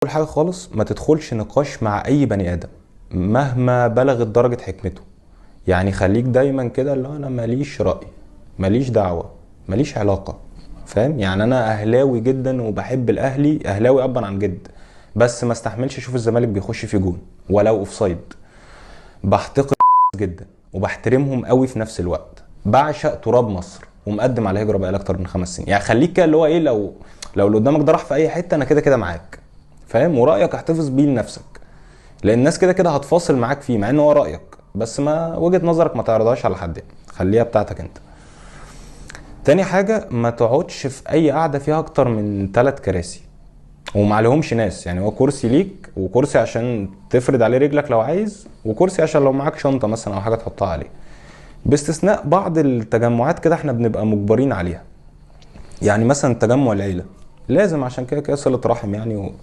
اول حاجه خالص ما تدخلش نقاش مع اي بني ادم مهما بلغت درجه حكمته. يعني خليك دايما كده اللي هو انا ماليش راي، ماليش دعوه، ماليش علاقه. فاهم؟ يعني انا اهلاوي جدا وبحب الاهلي، اهلاوي ابا عن جد، بس ما استحملش اشوف الزمالك بيخش في جون ولو اوفسايد. بحتقد جدا وبحترمهم قوي في نفس الوقت. بعشق تراب مصر ومقدم على هجره بقالي اكتر من 5 سنين. يعني خليك كده اللي هو ايه، لو اللي قدامك ده راح في اي حته انا كده كده معاك. فاهم؟ ورايك احتفظ بيه لنفسك، لان الناس كده كده هتفاصل معاك فيه مع ان هو رايك، بس ما وجهه نظرك ما تعرضهاش على حد يعني. خليها بتاعتك انت. تاني حاجه، ما تقعدش في اي قعده فيها اكتر من 3 كراسي وما عليهمش ناس. يعني هو كرسي ليك وكرسي عشان تفرد عليه رجلك لو عايز، وكرسي عشان لو معاك شنطه مثلا او حاجه تحطها عليه. باستثناء بعض التجمعات كده احنا بنبقى مجبرين عليها. يعني مثلا تجمع العيله لازم، عشان كده كده صله رحم يعني،